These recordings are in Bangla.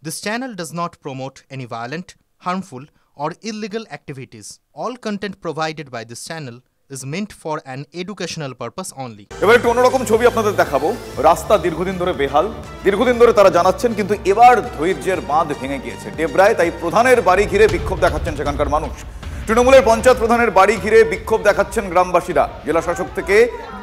This channel does not promote any violent, harmful, or illegal activities. All content provided by this channel is meant for an educational purpose only. এবার একটু অন্যরকম ছবি আপনাদের দেখাবো। রাস্তা দীর্ঘদিন ধরে বেহাল, দীর্ঘদিন ধরে তারা জানাচ্ছেন, কিন্তু এবার ধৈর্যের বাঁধ ভেঙে গিয়েছে ডেবরায়। তাই প্রধানের বাড়ি ঘিরে বিক্ষোভ দেখাচ্ছেন সেখানকার মানুষ। তৃণমূলের পঞ্চায়েত প্রধানের বাড়ি ঘিরে বিক্ষোভ দেখাচ্ছেন গ্রামবাসীরা। জেলা শাসক থেকে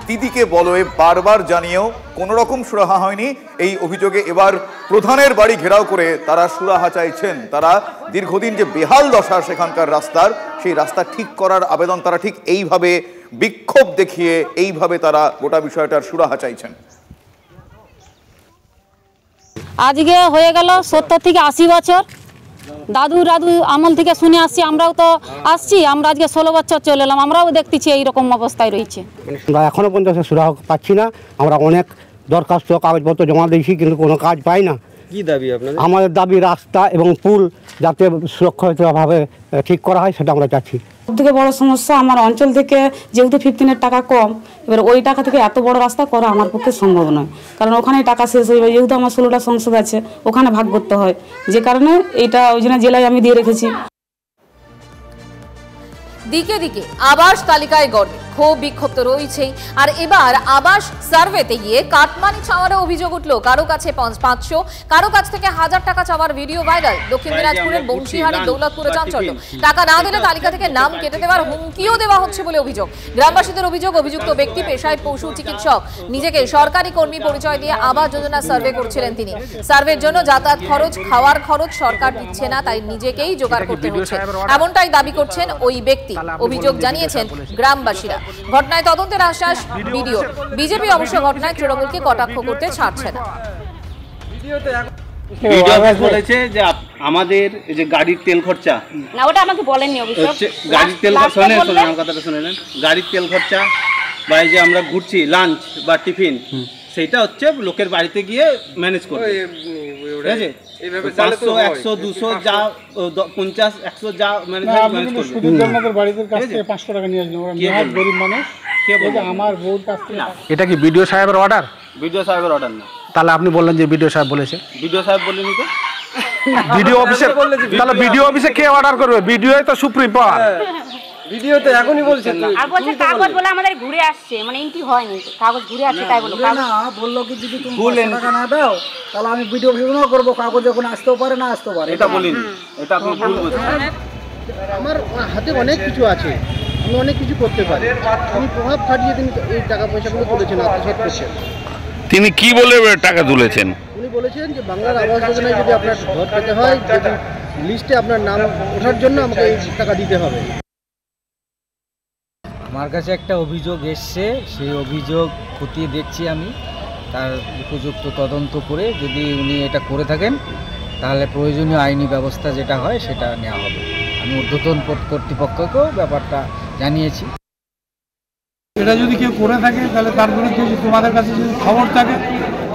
দিদিকে বলয়ে বারবার জানিয়েও কোনো রকম সুরাহা হয়নি। এই অভিযোগে এবার প্রধানের বাড়ি ঘেরাও করে তারা সুরাহা চাইছেন। তারা দীর্ঘদিন যে বেহাল দশা সেখানকার রাস্তার, সেই রাস্তা ঠিক করার আবেদন তারা ঠিক এইভাবে বিক্ষোভ দেখিয়ে এইভাবে তারা গোটা বিষয়টার সুরাহা চাইছেন। আজকে হয়ে গেল 70 থেকে 80 বছর। দাদু আমল থেকে শুনে আসছি, আমরাও তো আসছি। আমরা আজকে 16 বছর চলে এলাম, আমরাও দেখতেছি এইরকম অবস্থায় রয়েছে। আমরা এখনো পর্যন্ত সুরাহা পাচ্ছি না। আমরা অনেক দরখাস্ত কাগজপত্র জমা দিয়েছি, কিন্তু কোনো কাজ পাই না। কি দাবি আপনাদের? আমাদের দাবি রাস্তা এবং পুল যাতে সুরক্ষিতভাবে ঠিক করা হয়, সেটা আমরা চাচ্ছি। সবথেকে বড় সমস্যা, আমার অঞ্চল থেকে যেহেতু 15-এর টাকা কম, এবার ওই টাকা থেকে এত বড় রাস্তা করা আমার পক্ষে সম্ভব নয়। কারণ ওখানে টাকা শেষ হয়ে যাবে, যেহেতু আমার 16টা সংসদ আছে, ওখানে ভাগ করতে হয়। যে কারণে এইটা ওই জন্য জেলায় আমি দিয়ে রেখেছি। দিকে দিকে আবাস তালিকায় গড়ে ক্ষোভ বিক্ষোভ তো রয়েছেই। আর এবার আবাস সার্ভেতে গিয়ে কাটমানি চাওয়ারও অভিযোগ উঠল। কারো কাছে 500, কারো কাছ থেকে 1000 টাকা চাওয়ার ভিডিও ভাইরাল। দক্ষিণ দিনাজপুরের বংশীহারি দৌলতপুরে চাঞ্চল্য। টাকা না দিলে তালিকা থেকে নাম কেটে দেওয়ার হুমকিও দেওয়া হচ্ছে বলে অভিযোগ। গ্রামবাসীদের অভিযোগ, অভিযুক্ত ব্যক্তি পেশায় পশু চিকিৎসক, নিজেকে সরকারি কর্মী পরিচয় দিয়ে আবাস যোজনা সার্ভে করছিলেন তিনি। সার্ভের জন্য যাতায়াত খরচ, খাওয়ার খরচ সরকার দিচ্ছে না, তাই নিজেকেই জোগাড় করতে হচ্ছে, এমনটাই দাবি করছেন ওই ব্যক্তি। অভিযোগ জানিয়েছেন গ্রামবাসীরা। ঘটনায় তদন্তের আশ্বাস ভিডিও। বিজেপি অবশ্য ঘটনায় তৃণমূলকে কটাক্ষ করতে ছাড়ছে না। বলেছে যে আমাদের যে গাড়ির তেল খরচা, না ওটা আমাকে বলেননি অবশ্য। গাড়ির তেল খরচা কথাটা শুনে নেন। গাড়ির তেল খরচা বা এই যে আমরা ঘুরছি লাঞ্চ বা টিফিন, সেটা হচ্ছে লোকের বাড়িতে গিয়ে ম্যানেজ করবে। ঠিক আছে, 500, 100, 200 যা 50, 100 যা ম্যানেজ করবে। সুদীপদের বাড়িতে কাছ থেকে 500 টাকা নিয়ে আসবেন, ওরা নিহাত গরিব মানুষ। কে বলে? আমার বউর কাছ থেকে। এটা কি বিডিও সাহেবের অর্ডার? বিডিও সাহেবের অর্ডার না। তাহলে আপনি বললেন যে বিডিও সাহেব বলেছে। বিডিও সাহেব বললেন তো ভিডিও অফিসে, তাহলে ভিডিও অফিসে কে অর্ডার করবে? ভিডিওই তো সুপ্রিম পাওয়ার। ভিডিও তো এখনই বলছেন না। আর বলছে কাগজ বলে আমাদের ঘুরে আসছে, মানে এন্ট্রি হয়নি, কাগজ ঘুরে আসছে তাই বলো। না বললো কি যদি তুমি টাকা না দাও তাহলে আমি ভিডিও ভিডিও করব, কাগজ যখন আসতেও পারে না আসতেও পারে। এটা বলিনি, এটা আপনি ভুল বলছেন। আমার হাতে অনেক কিছু আছে, আমি অনেক কিছু করতে পারি। আমি প্রভাব খাটিয়ে তিনি এই টাকা পয়সাগুলো তুলেছেন, আত্মসাৎ করছেন। তিনি কি বলে টাকা তুলেছেন? উনি বলেছেন যে বাংলার আবাস যোজনায় যদি আপনার ঘর পেতে হয়, যদি লিস্টে আপনার নাম ওঠার জন্য আমাকে এই টাকা দিতে হবে। আমার কাছে একটা অভিযোগ এসছে, সেই অভিযোগ খতিয়ে দেখছি আমি। তার উপযুক্ত তদন্ত করে যদি উনি এটা করে থাকেন, তাহলে প্রয়োজনীয় আইনি ব্যবস্থা যেটা হয় সেটা নেওয়া হবে। আমি ঊর্ধ্বতন কর্তৃপক্ষকেও ব্যাপারটা জানিয়েছি। এটা যদি কেউ করে থাকে, তাহলে তার বিরুদ্ধে যদি তোমাদের কাছে যদি খবর থাকে,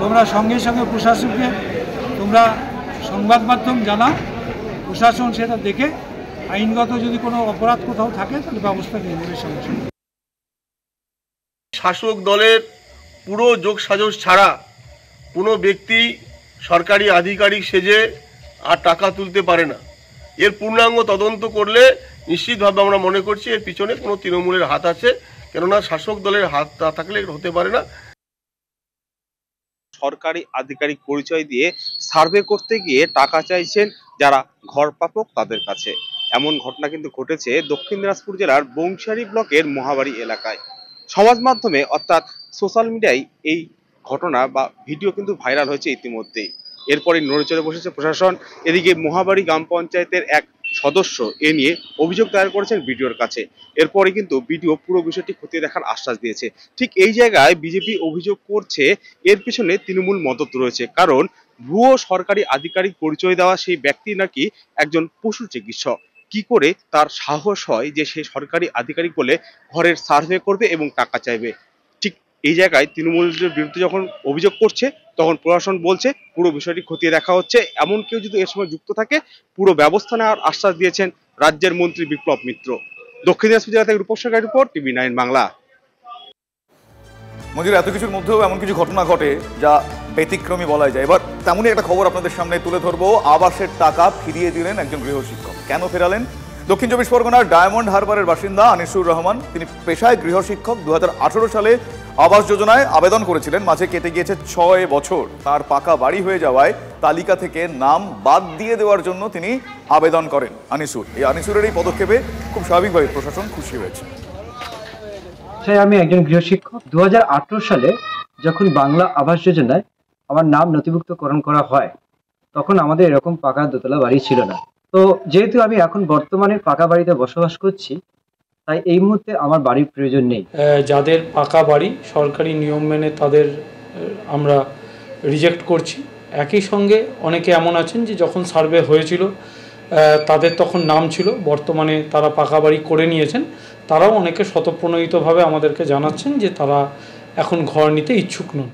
তোমরা সঙ্গে সঙ্গে প্রশাসনকে তোমরা সংবাদ মাধ্যম জানাও। প্রশাসন সেটা দেখে আইনগত যদি কোনো অপরাধ কোথাও থাকে তাহলে ব্যবস্থা নিয়ে নেবে সঙ্গে সঙ্গে। শাসক দলের পুরো যোগসাজশ ছাড়া কোনো ব্যক্তি সরকারি আধিকারিক সেজে আর টাকা তুলতে পারে না। এর পূর্ণাঙ্গ তদন্ত করলে নিশ্চিতভাবে আমরা মনে করছি এর পিছনে কোনো তৃণমূলের হাত আছে, কেননা শাসক দলের হাত না থাকলে হতে পারে না। সরকারি আধিকারিক পরিচয় দিয়ে সার্ভে করতে গিয়ে টাকা চাইছেন যারা ঘর প্রাপক তাদের কাছে। এমন ঘটনা কিন্তু ঘটেছে দক্ষিণ দিনাজপুর জেলার বংশীহারি ব্লকের মহাবাড়ি এলাকায়। সমাজ মাধ্যমে অর্থাৎ সোশ্যাল মিডিয়ায় এই ঘটনা বা ভিডিও কিন্তু ভাইরাল হয়েছে ইতিমধ্যেই। এরপরে নড়েচড়ে বসেছে প্রশাসন। এদিকে মহাবাড়ি গ্রাম পঞ্চায়েতের এক সদস্য এ নিয়ে অভিযোগ দায়ের করেছেন বিডিওর কাছে। এরপরে কিন্তু বিডিও পুরো বিষয়টি খতিয়ে দেখার আশ্বাস দিয়েছে। ঠিক এই জায়গায় বিজেপি অভিযোগ করছে এর পিছনে তৃণমূল মদত রয়েছে, কারণ ভুয়ো সরকারি আধিকারিক পরিচয় দেওয়া সেই ব্যক্তি নাকি একজন পশু চিকিৎসক। কি করে তার সাহস হয় যে সে সরকারি আধিকারিক বলে ঘরের সার্ভে করবে এবং টাকা চাইবে? ঠিক এই জায়গায় তৃণমূলের বিরুদ্ধে যখন অভিযোগ করছে, তখন প্রশাসন বলছে পুরো বিষয়টি খতিয়ে দেখা হচ্ছে। এমন কেউ যদি এর সময় যুক্ত থাকে, পুরো ব্যবস্থা নেওয়ার আশ্বাস দিয়েছেন রাজ্যের মন্ত্রী বিপ্লব মিত্র। দক্ষিণ দিনাজপুর জেলা থেকে রূপক সরকারের রিপোর্ট, টিভি9 বাংলা। মঞ্জুর, এত কিছুর মধ্যেও এমন কিছু ঘটনা ঘটে যা ব্যতিক্রমী বলা যায়। এবার তেমনই একটা খবর আপনাদের সামনে তুলে ধরবো। আবাসের টাকা ফিরিয়ে দিলেন একজন গৃহশিক্ষক। কেন ফেরালেন? দক্ষিণ চব্বিশ পরগনার ডায়মন্ড হারবারের বাসিন্দা আনিসুর রহমান। তিনি পেশায় গৃহশিক্ষক। 2018 সালে আবাস যোজনায় আবেদন করেছিলেন। মাঝে কেটে গিয়েছে 6 বছর। তার পাকা বাড়ি হয়ে যাওয়ায় তালিকা থেকে নাম বাদ দিয়ে দেওয়ার জন্য তিনি আবেদন করেন আনিসুর। এই আনিসুরের এই পদক্ষেপে খুব স্বাভাবিকভাবে প্রশাসন খুশি হয়েছে। আমি একজন গৃহশিক্ষক। 2018 সালে যখন বাংলা আবাস যোজনায় আমার নাম নথিভুক্তকরণ করা হয়, তখন আমাদের এরকম পাকা দোতলা বাড়ি ছিল না। তো যেহেতু আমি এখন বর্তমানে পাকা বাড়িতে বসবাস করছি, তাই এই মুহূর্তে আমার বাড়ির প্রয়োজন নেই। যাদের পাকা বাড়ি সরকারি নিয়ম মেনে তাদের আমরা রিজেক্ট করছি। একই সঙ্গে অনেকে এমন আছেন যে যখন সার্ভে হয়েছিল তাদের তখন নাম ছিল, বর্তমানে তারা পাকা বাড়ি করে নিয়েছেন, তারাও অনেকে স্বতঃপ্রণোদিতভাবে আমাদেরকে জানাচ্ছেন যে তারা এখন ঘর নিতে ইচ্ছুক নন।